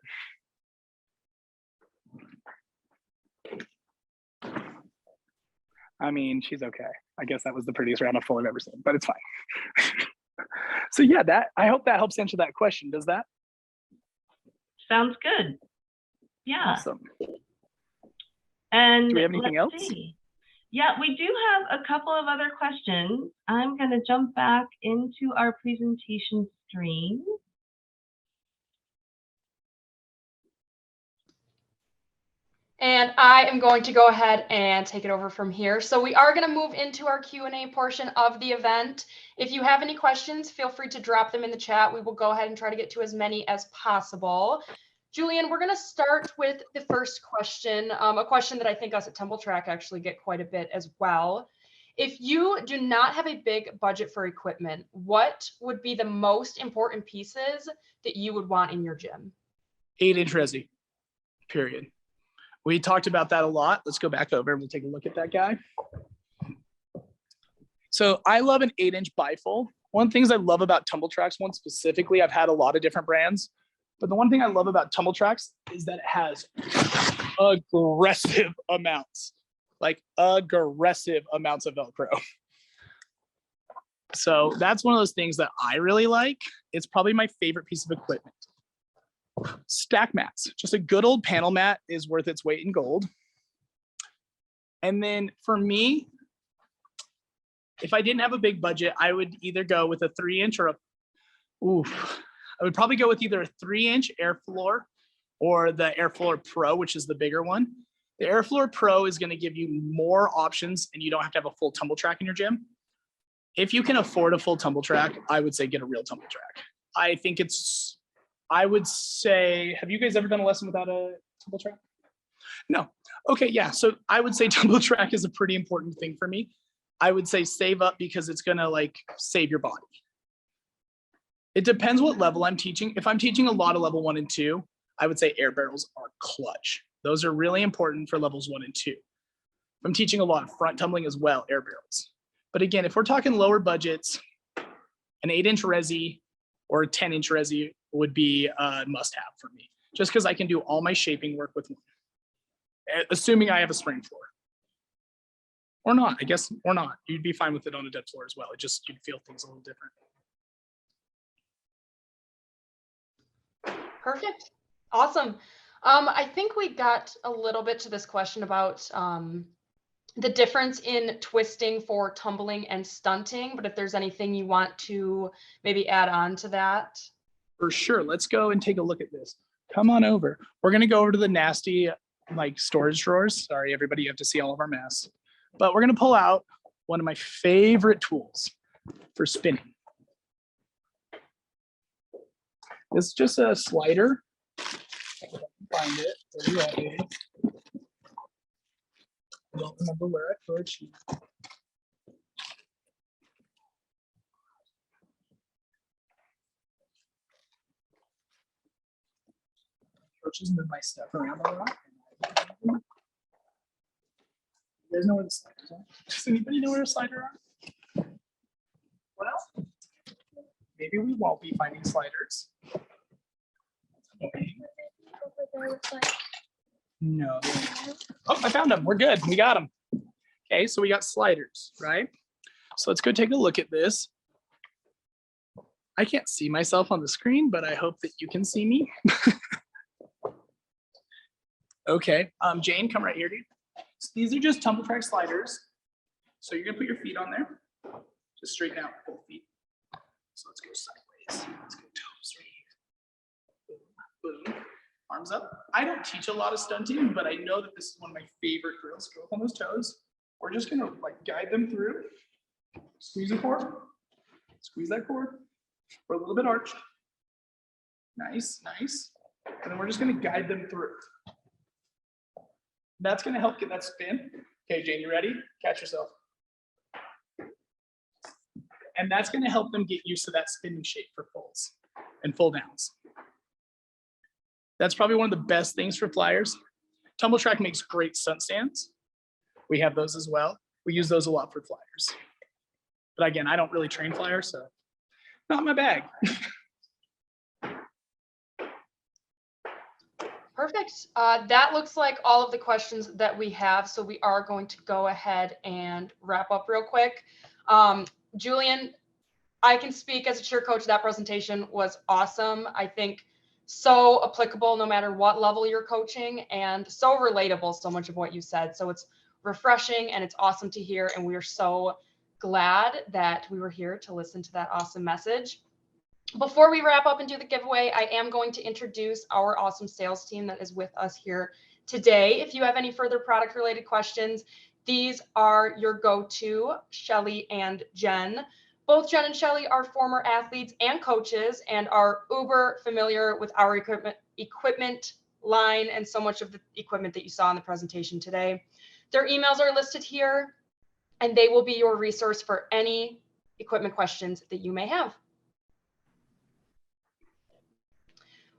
I mean, she's okay. I guess that was the prettiest round off full I've ever seen, but it's fine. So yeah, I hope that helps answer that question. Does that? Sounds good. Yeah. Awesome. And do we have anything else? See. Yeah, we do have a couple of other questions. I'm going to jump back into our presentation screen. And I am going to go ahead and take it over from here. So we are going to move into our Q&A portion of the event. If you have any questions, feel free to drop them in the chat. We will go ahead and try to get to as many as possible. Julian, we're going to start with the first question, a question that I think us at Tumbl Trak actually get quite a bit as well. If you do not have a big budget for equipment, what would be the most important pieces that you would want in your gym? 8-inch resi, period. We talked about that a lot. Let's go back over and we'll take a look at that guy. So I love an 8-inch bifold. One of the things I love about Tumbl Traks, one specifically, I've had a lot of different brands, but the one thing I love about Tumbl Traks is that it has aggressive amounts, like aggressive amounts of Velcro. So that's one of those things that I really like. It's probably my favorite piece of equipment. Stack mats, just a good old panel mat is worth its weight in gold. And then for me, if I didn't have a big budget, I would either go with a 3-inch or I would probably go with either a 3-inch Airfloor or the Airfloor Pro, which is the bigger one. The Airfloor Pro is going to give you more options and you don't have to have a full tumble track in your gym. If you can afford a full tumble track, I would say get a real tumble track. I would say, have you guys ever done a lesson without a tumble track? No. Okay, yeah. So I would say tumble track is a pretty important thing for me. I would say save up because it's gonna like save your body. It depends what level I'm teaching. If I'm teaching a lot of level 1 and 2, I would say air barrels are clutch. Those are really important for levels 1 and 2. If I'm teaching a lot of front tumbling as well, air barrels. But again, if we're talking lower budgets, an 8-inch resi or a 10-inch resi would be a must-have for me, just because I can do all my shaping work with one, assuming I have a spring floor. Or not, I guess, or not. You'd be fine with it on a dead floor as well. It just, you'd feel things a little different. Perfect. Awesome. I think we got a little bit to this question about the difference in twisting for tumbling and stunting, but if there's anything you want to maybe add on to that. For sure. Let's go and take a look at this. Come on over. We're going to go over to the nasty like storage drawers. Sorry, everybody, you have to see all of our mess. But we're going to pull out one of my favorite tools for spinning. This is just a slider. Find it. There you go. I don't remember where I put it. Coaches move my stuff around a lot. You guys know where the sliders are? Does anybody know where a slider are? Well, maybe we won't be finding sliders. No. Oh, I found them. We're good. We got them. Okay, so we got sliders, right? So let's go take a look at this. I can't see myself on the screen, but I hope that you can see me. Okay, Jane, come right here, dude. So these are just tumble track sliders. So you're gonna put your feet on there. Just straighten out both feet. So let's go sideways. Let's go toes right here. Boom, boom. Arms up. I don't teach a lot of stunting, but I know that this is one of my favorite drills. Go up on those toes. We're just gonna like guide them through. Squeeze the core. Squeeze that core. We're a little bit arched. Nice, nice. And then we're just gonna guide them through. That's gonna help get that spin. Okay, Jane, you ready? Catch yourself. And that's gonna help them get used to that spinning shape for fulls and full downs. That's probably one of the best things for flyers. Tumbl Trak makes great stunt stands. We have those as well. We use those a lot for flyers. But again, I don't really train flyers, so not my bag. Perfect. That looks like all of the questions that we have. So we are going to go ahead and wrap up real quick. Julian, I can speak as a cheer coach. That presentation was awesome. I think so applicable no matter what level you're coaching and so relatable, so much of what you said. So it's refreshing and it's awesome to hear. And we are so glad that we were here to listen to that awesome message. Before we wrap up and do the giveaway, I am going to introduce our awesome sales team that is with us here today. If you have any further product related questions, these are your go-to, Shelly and Jen. Both Jen and Shelly are former athletes and coaches and are uber familiar with our equipment line and so much of the equipment that you saw in the presentation today. Their emails are listed here and they will be your resource for any equipment questions that you may have.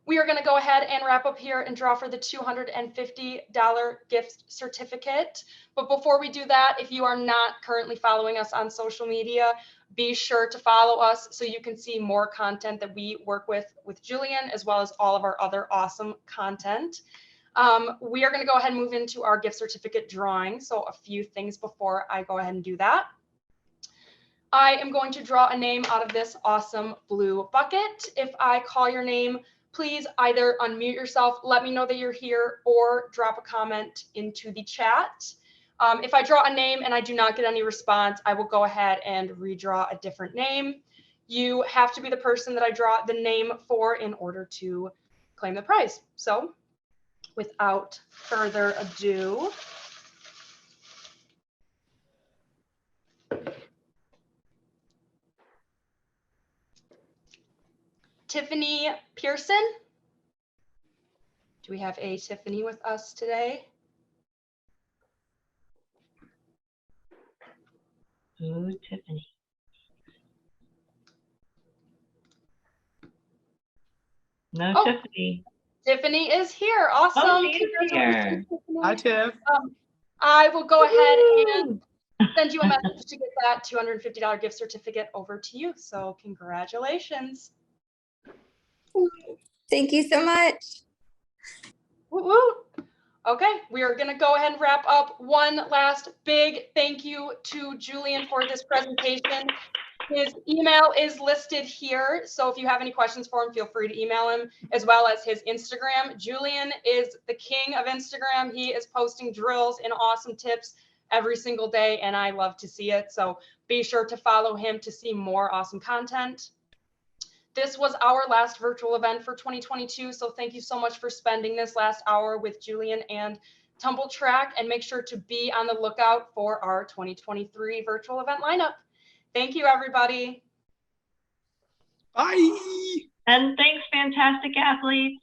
We are going to go ahead and wrap up here and draw for the $250 gift certificate. But before we do that, if you are not currently following us on social media, be sure to follow us so you can see more content that we work with Julian, as well as all of our other awesome content. We are going to go ahead and move into our gift certificate drawing. So a few things before I go ahead and do that. I am going to draw a name out of this awesome blue bucket. If I call your name, please either unmute yourself, let me know that you're here, or drop a comment into the chat. If I draw a name and I do not get any response, I will go ahead and redraw a different name. You have to be the person that I draw the name for in order to claim the prize. So without further ado, Tiffany Pearson. Do we have a Tiffany with us today? Ooh, Tiffany. No, Oh. Tiffany. Tiffany is here. Awesome. Oh, she is Congratulations, here. Tiffany. Hi, Tiff. I will go ahead and Woo! send you a message to get that $250 gift certificate over to you. So congratulations. Thank you so much. Woo woo. Okay, we are going to go ahead and wrap up. One last big thank you to Julian for this presentation. His email is listed here, so if you have any questions for him, feel free to email him, as well as his Instagram. Julian is the king of Instagram. He is posting drills and awesome tips every single day, and I love to see it. So be sure to follow him to see more awesome content. This was our last virtual event for 2022, so thank you so much for spending this last hour with Julian and Tumbl Trak, and make sure to be on the lookout for our 2023 virtual event lineup. Thank you, everybody. Bye. And thanks, fantastic athletes.